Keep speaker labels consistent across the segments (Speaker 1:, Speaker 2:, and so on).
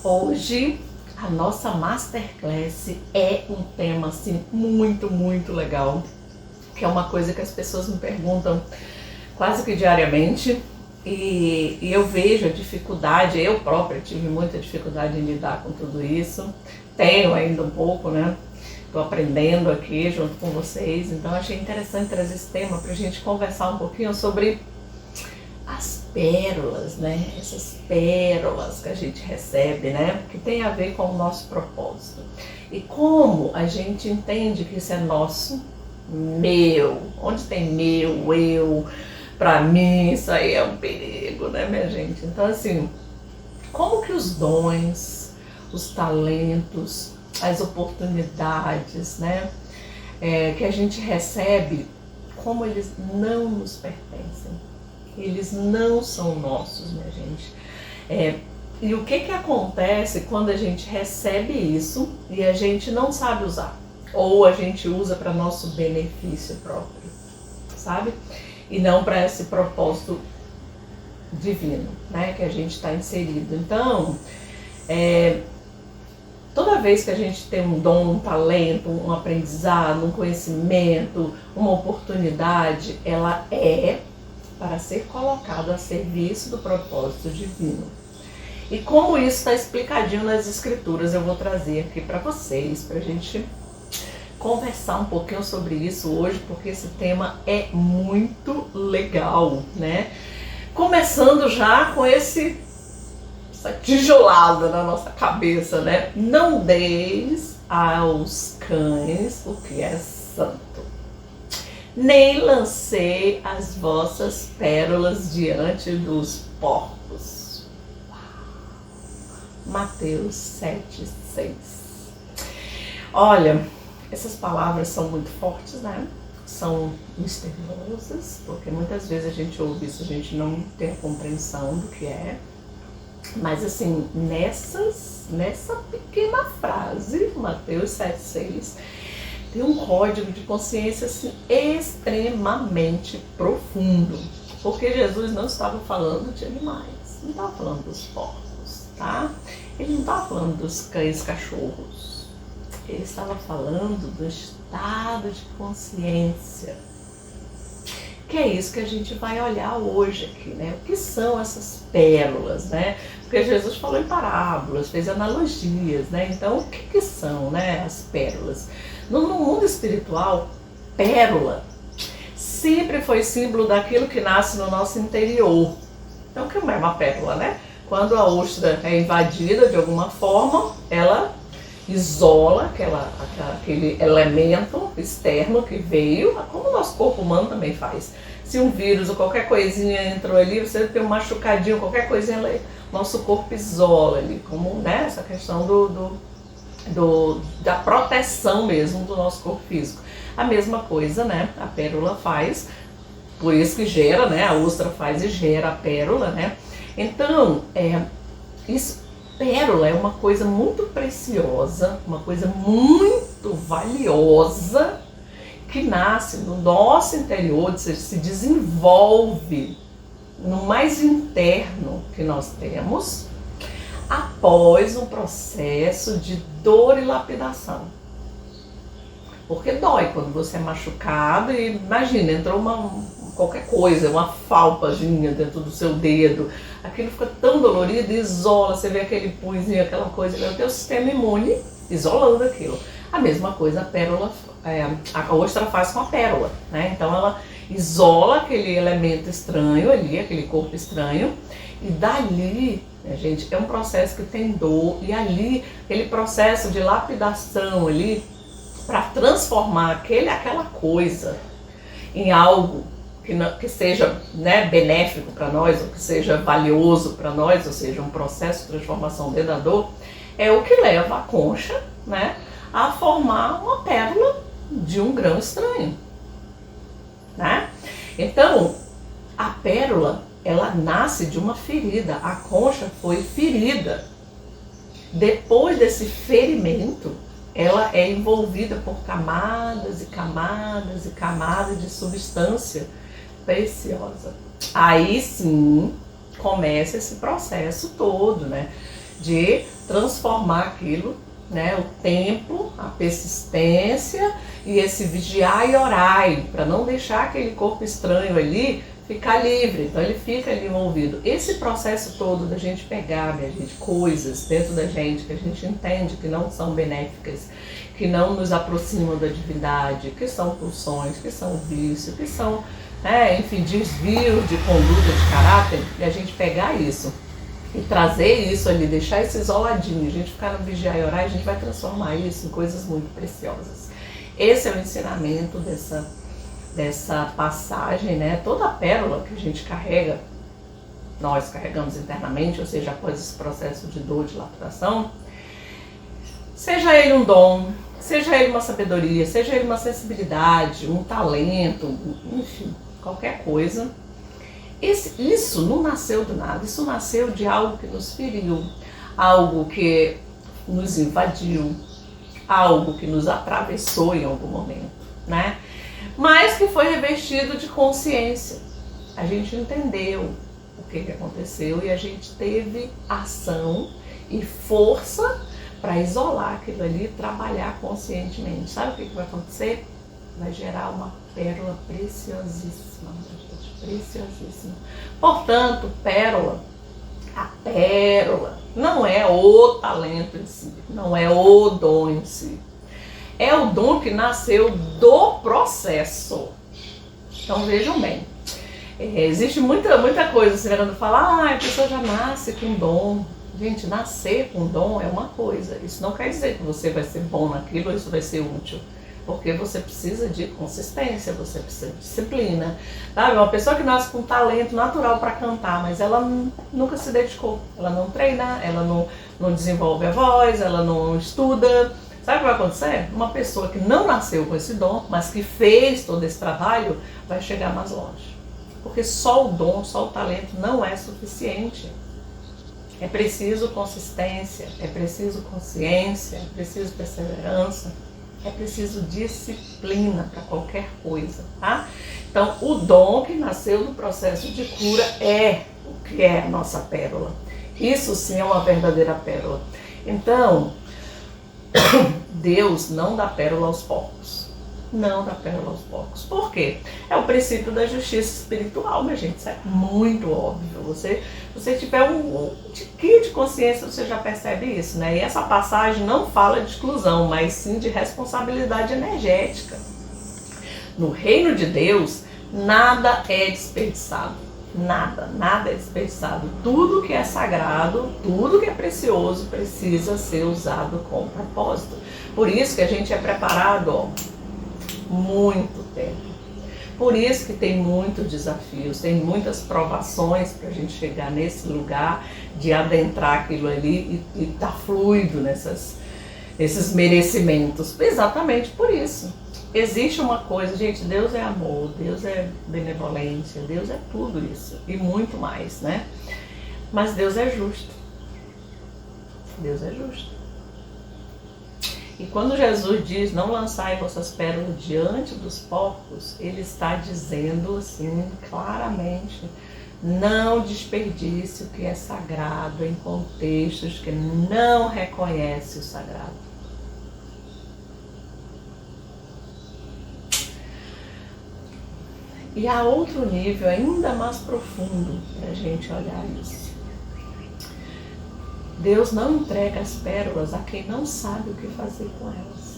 Speaker 1: Hoje a nossa Masterclass é um tema assim muito legal, que é uma coisa que as pessoas me perguntam quase que diariamente e eu vejo a dificuldade, eu própria tive muita dificuldade em lidar com tudo isso, tenho ainda um pouco, né? Estou aprendendo aqui junto com vocês, então achei interessante trazer esse tema para a gente conversar um pouquinho sobre as pérolas, né? Essas pérolas que a gente recebe, né? Que tem a ver com o nosso propósito. E como a gente entende que isso é nosso, meu. Onde tem meu, eu, pra mim, isso aí é um perigo, né, minha gente? Então, assim, como que os dons, os talentos, as oportunidades, né? Que a gente recebe, como eles não nos pertencem. Eles não são nossos, minha gente. E o que acontece quando a gente recebe isso e a gente não sabe usar? Ou a gente usa para nosso benefício próprio, sabe? E não para esse propósito divino, né? Que a gente está inserido. Então, toda vez que a gente tem um dom, um talento, um aprendizado, um conhecimento, uma oportunidade, ela é para ser colocado a serviço do propósito divino. E como isso está explicadinho nas escrituras, eu vou trazer aqui para vocês, para a gente conversar um pouquinho sobre isso hoje, porque esse tema é muito legal, né? Começando já com essa tijolada na nossa cabeça, né? Não deis aos cães o que é santo, nem lancei as vossas pérolas diante dos porcos. Mateus 7:6. Olha, essas palavras são muito fortes, né? São misteriosas, porque muitas vezes a gente ouve isso, a gente não tem a compreensão do que é. Mas assim, nessa pequena frase, Mateus 7:6, tem um código de consciência assim, extremamente profundo. Porque Jesus não estava falando de animais, não estava falando dos porcos, tá? Ele não estava falando dos cães cachorros. Ele estava falando do estado de consciência. Que é isso que a gente vai olhar hoje aqui, né? O que são essas pérolas, né? Porque Jesus falou em parábolas, fez analogias, né? Então, o que são, né, as pérolas? No mundo espiritual, pérola sempre foi símbolo daquilo que nasce no nosso interior. Então, o que é uma pérola, né? Quando a ostra é invadida de alguma forma, ela isola aquele elemento externo que veio, como o nosso corpo humano também faz. Se um vírus ou qualquer coisinha entrou ali, você tem um machucadinho, qualquer coisinha ali, nosso corpo isola ali, como, né, essa questão da proteção mesmo do nosso corpo físico. A mesma coisa, né, a pérola faz, por isso que gera, né, a ostra faz e gera a pérola, né. Então, pérola é uma coisa muito preciosa, uma coisa muito valiosa, que nasce no nosso interior, se desenvolve no mais interno que nós temos, após um processo de dor e lapidação. Porque dói quando você é machucado e imagina, entrou qualquer coisa, uma falpazinha dentro do seu dedo, aquilo fica tão dolorido, isola, você vê aquele punzinho, aquela coisa, o teu sistema imune isolando aquilo. A mesma coisa a pérola, a ostra faz com a pérola, né? Então ela isola aquele elemento estranho ali, aquele corpo estranho, e dali, né, gente, é um processo que tem dor, e ali, aquele processo de lapidação ali, para transformar aquela coisa em algo que seja, né, benéfico para nós, ou que seja valioso para nós, ou seja, um processo de transformação dentro da dor, é o que leva a concha, né, a formar uma pérola de um grão estranho, né? Então, a pérola, ela nasce de uma ferida, a concha foi ferida. Depois desse ferimento, ela é envolvida por camadas e camadas e camadas de substância preciosa. Aí sim começa esse processo todo, né? de transformar aquilo, né? O tempo, a persistência e esse vigiar e orar, para não deixar aquele corpo estranho ali ficar livre. Então ele fica ali envolvido. Esse processo todo da gente pegar, minha gente, coisas dentro da gente que a gente entende que não são benéficas, que não nos aproximam da divindade, que são pulsões, que são vício, que são, enfim, desvios de conduta, de caráter, e a gente pegar isso e trazer isso ali, deixar isso isoladinho, a gente ficar no vigiar e orar, a gente vai transformar isso em coisas muito preciosas. Esse é o ensinamento dessa passagem, né? Toda a pérola que a gente carrega, nós carregamos internamente, ou seja, após esse processo de dor, de laputação, seja ele um dom, seja ele uma sabedoria, seja ele uma sensibilidade, um talento, enfim, qualquer coisa. Isso não nasceu do nada, isso nasceu de algo que nos feriu, algo que nos invadiu, algo que nos atravessou em algum momento, né? Mas que foi revestido de consciência. A gente entendeu o que aconteceu e a gente teve ação e força para isolar aquilo ali e trabalhar conscientemente. Sabe o que vai acontecer? Vai gerar uma pérola preciosíssima, gente, preciosíssima. Portanto, a pérola não é o talento em si, não é o dom em si. É o dom que nasceu do processo. Então vejam bem, existe muita coisa, você querendo falar, a pessoa já nasce com dom. Gente, nascer com dom é uma coisa, isso não quer dizer que você vai ser bom naquilo, isso vai ser útil. Porque você precisa de consistência, você precisa de disciplina. Sabe? Uma pessoa que nasce com talento natural para cantar, mas ela nunca se dedicou. Ela não treina, ela não desenvolve a voz, ela não estuda. Sabe o que vai acontecer? Uma pessoa que não nasceu com esse dom, mas que fez todo esse trabalho, vai chegar mais longe. Porque só o dom, só o talento não é suficiente. É preciso consistência, é preciso consciência, é preciso perseverança. É preciso disciplina para qualquer coisa, tá? Então, o dom que nasceu do processo de cura é o que é a nossa pérola. Isso sim é uma verdadeira pérola. Então, Deus não dá pérola aos porcos. Não dá pérola aos porcos. Por quê? É o princípio da justiça espiritual, minha gente. Isso é muito óbvio. Você tiver um tiquinho de consciência, você já percebe isso, né? E essa passagem não fala de exclusão, mas sim de responsabilidade energética. No reino de Deus, nada é desperdiçado. Nada é desperdiçado. Tudo que é sagrado, tudo que é precioso precisa ser usado com propósito. Por isso que a gente é preparado, muito tempo. Por isso que tem muitos desafios, tem muitas provações para a gente chegar nesse lugar de adentrar aquilo ali e estar fluido nesses merecimentos. Exatamente por isso. Existe uma coisa, gente, Deus é amor, Deus é benevolência, Deus é tudo isso e muito mais, né? Mas Deus é justo. Deus é justo. E quando Jesus diz, não lançai vossas pérolas diante dos porcos, ele está dizendo assim, claramente, não desperdice o que é sagrado em contextos que não reconhecem o sagrado. E há outro nível ainda mais profundo para a gente olhar isso. Deus não entrega as pérolas a quem não sabe o que fazer com elas.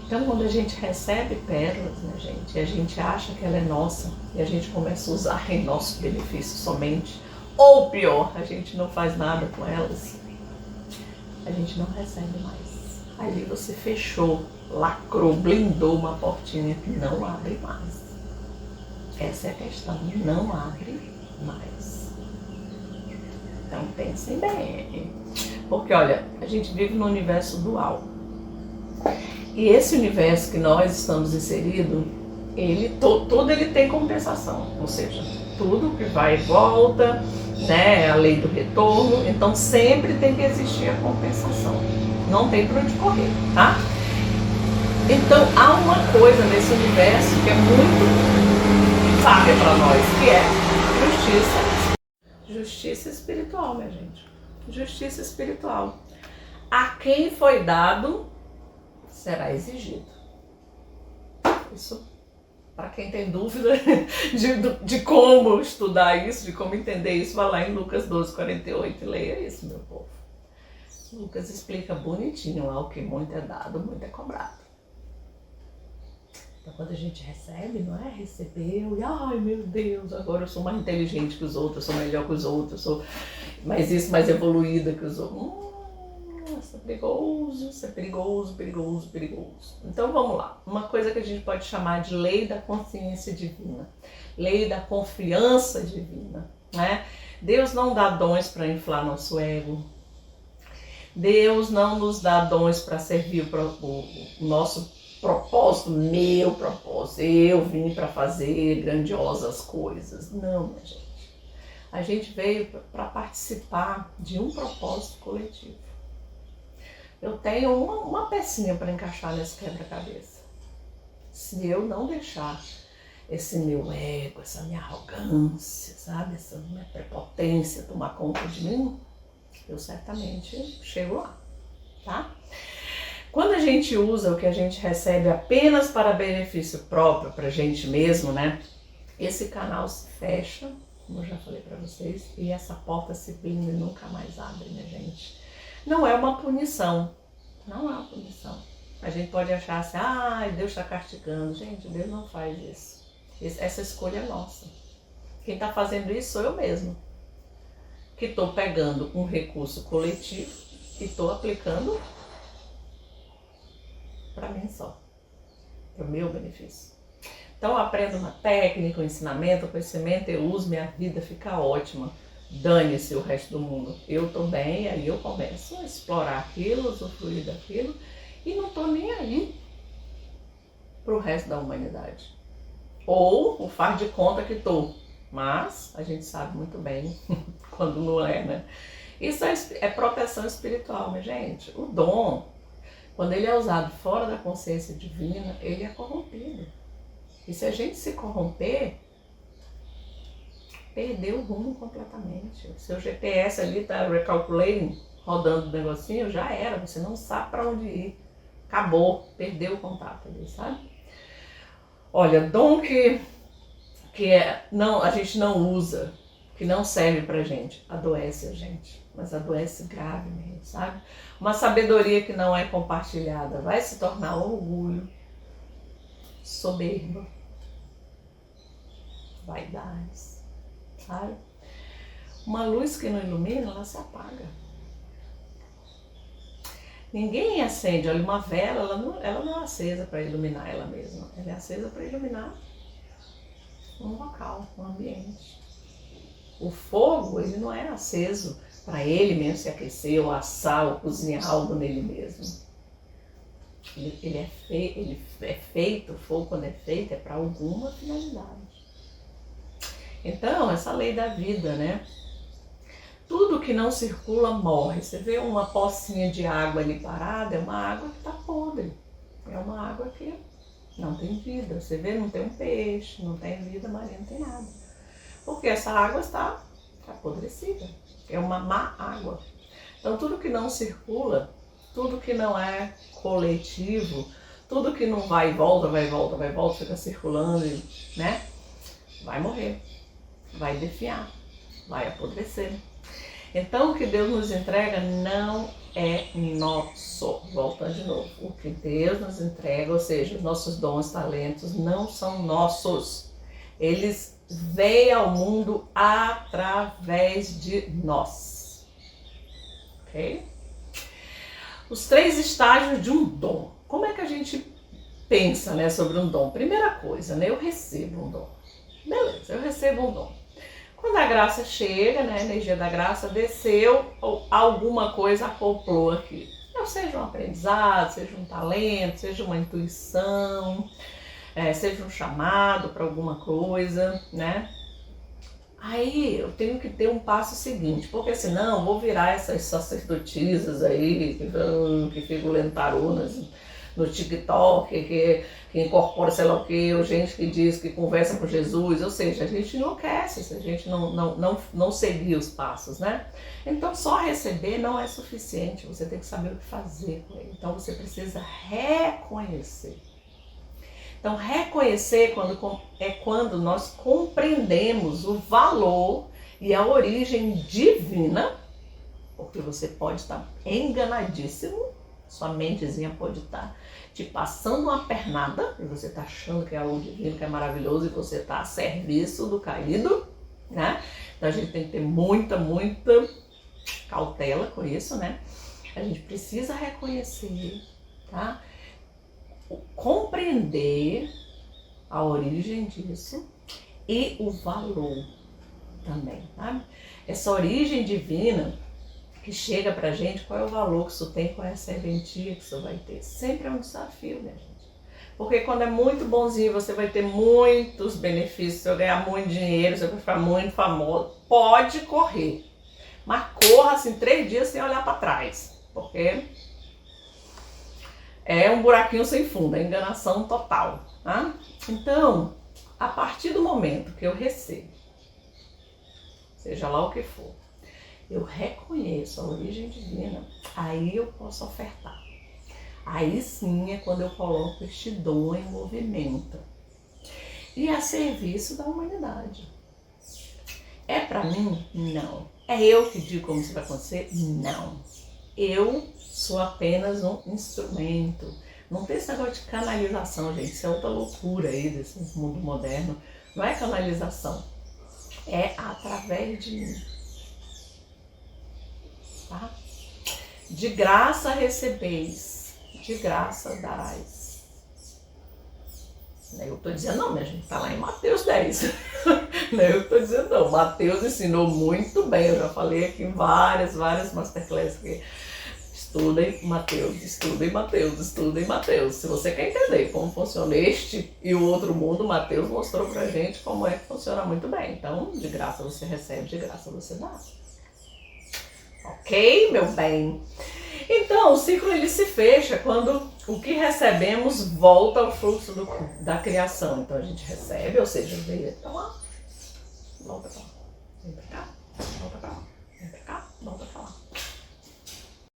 Speaker 1: Então, quando a gente recebe pérolas, né, gente, e a gente acha que ela é nossa, e a gente começa a usar em nosso benefício somente, ou pior, a gente não faz nada com elas, a gente não recebe mais. Ali você fechou, lacrou, blindou uma portinha que não abre mais. Essa é a questão, não abre mais. Então pensem bem, porque olha, a gente vive num universo dual. E esse universo que nós estamos inseridos, todo ele tem compensação, ou seja, tudo que vai e volta, né, a lei do retorno, então sempre tem que existir a compensação, não tem para onde correr, tá? Então há uma coisa nesse universo que é muito sábia para nós, que é justiça. Justiça espiritual, minha gente. Justiça espiritual. A quem foi dado, será exigido. Isso, para quem tem dúvida de como estudar isso, de como entender isso, vai lá em Lucas 12:48 e leia isso, meu povo. Lucas explica bonitinho lá o que muito é dado, muito é cobrado. Então, quando a gente recebe, não é recebeu e, ai meu Deus, agora eu sou mais inteligente que os outros, eu sou melhor que os outros, eu sou mais evoluída que os outros. Isso é perigoso, perigoso, perigoso. Então vamos lá. Uma coisa que a gente pode chamar de lei da consciência divina, lei da confiança divina, né? Deus não dá dons para inflar nosso ego. Deus não nos dá dons para servir o nosso propósito, meu propósito. Eu vim para fazer grandiosas coisas. Não, minha gente. A gente veio para participar de um propósito coletivo. Eu tenho uma pecinha para encaixar nesse quebra-cabeça. Se eu não deixar esse meu ego, essa minha arrogância, sabe? Essa minha prepotência tomar conta de mim, eu certamente chego lá, tá? Quando a gente usa o que a gente recebe apenas para benefício próprio, pra gente mesmo, né? Esse canal se fecha, como eu já falei para vocês, e essa porta se blinda e nunca mais abre, minha gente. Não é uma punição, não é uma punição. A gente pode achar assim, Deus está castigando. Gente, Deus não faz isso. Essa escolha é nossa. Quem está fazendo isso sou eu mesmo. Que estou pegando um recurso coletivo e estou aplicando para mim só, para o meu benefício. Então eu aprendo uma técnica, um ensinamento, um conhecimento, eu uso, minha vida fica ótima. Dane-se o resto do mundo. Eu estou bem, aí eu começo a explorar aquilo, usufruir daquilo e não estou nem aí para o resto da humanidade. Ou o faz de conta que estou, mas a gente sabe muito bem quando não é, né? Isso é proteção espiritual, minha gente. O dom, quando ele é usado fora da consciência divina, ele é corrompido. E se a gente se corromper, perdeu o rumo completamente. O seu GPS ali está recalculating, rodando o negocinho, já era. Você não sabe para onde ir. Acabou, perdeu o contato ali, sabe? Olha, dom que não, a gente não usa, que não serve pra gente, adoece a gente. Mas adoece grave mesmo, sabe? Uma sabedoria que não é compartilhada vai se tornar orgulho, soberba, vaidades, sabe? Uma luz que não ilumina, ela se apaga. Ninguém acende, olha, uma vela, ela não é acesa para iluminar ela mesma, ela é acesa para iluminar um local, um ambiente. O fogo, ele não é aceso para ele mesmo se aquecer, ou assar, ou cozinhar algo nele mesmo. Ele é feito, o fogo quando é feito é para alguma finalidade. Então, essa lei da vida, né? Tudo que não circula morre. Você vê uma pocinha de água ali parada, é uma água que está podre. É uma água que não tem vida. Você vê, não tem um peixe, não tem vida marinha, não tem nada. Porque essa água está apodrecida. É uma má água. Então tudo que não circula, tudo que não é coletivo, tudo que não vai e volta, vai e volta, vai e volta, fica circulando, né? Vai morrer, vai definhar, vai apodrecer. Então o que Deus nos entrega não é nosso. Voltando de novo. O que Deus nos entrega, ou seja, os nossos dons, talentos, não são nossos. Eles vêm ao mundo através de nós. Ok? Os 3 estágios de um dom. Como é que a gente pensa, né, sobre um dom? Primeira coisa, né, eu recebo um dom. Beleza, eu recebo um dom. Quando a graça chega, né, a energia da graça desceu, ou alguma coisa acoplou aqui. Seja um aprendizado, seja um talento, seja uma intuição, seja um chamado para alguma coisa, né? Aí eu tenho que ter um passo seguinte, porque senão eu vou virar essas sacerdotisas aí, que ficam lendo tarô no TikTok, que incorpora sei lá o quê, ou gente que diz que conversa com Jesus, ou seja, a gente enlouquece se a gente não seguir os passos, né? Então só receber não é suficiente, você tem que saber o que fazer com ele. Então você precisa reconhecer. Então reconhecer é quando nós compreendemos o valor e a origem divina, porque você pode estar enganadíssimo, sua mentezinha pode estar te passando uma pernada, e você está achando que é algo divino, que é maravilhoso, e você está a serviço do caído, né? Então a gente tem que ter muita cautela com isso, né? A gente precisa reconhecer, tá? Compreender a origem disso e o valor também, tá? Essa origem divina que chega pra gente, qual é o valor que isso tem, qual é a serventia que isso vai ter. Sempre é um desafio, né, gente? Porque quando é muito bonzinho, você vai ter muitos benefícios, você vai ganhar muito dinheiro, você vai ficar muito famoso. Pode correr, mas corra assim 3 dias sem olhar para trás, porque é um buraquinho sem fundo, é enganação total, tá? Então, a partir do momento que eu recebo, seja lá o que for, eu reconheço a origem divina, aí eu posso ofertar. Aí sim é quando eu coloco este dom em movimento e a serviço da humanidade. É para mim? Não. É eu que digo como isso vai acontecer? Não. Eu sou apenas um instrumento. Não tem esse negócio de canalização, gente. Isso é outra loucura aí desse mundo moderno. Não é canalização. É através de mim. Tá? De graça recebeis, de graça darás. Eu estou dizendo não, minha gente, está lá em Mateus 10. Eu estou dizendo não, Mateus ensinou muito bem, eu já falei aqui em várias masterclasses aqui. Estudem Mateus, estudem Mateus, estudem Mateus. Se você quer entender como funciona este e o outro mundo, Mateus mostrou pra gente como é que funciona muito bem. Então, de graça você recebe, de graça você dá. Ok, meu bem? Então, o ciclo ele se fecha quando o que recebemos volta ao fluxo da criação. Então, a gente recebe, ou seja, veio pra lá, volta pra lá, vem pra cá, volta pra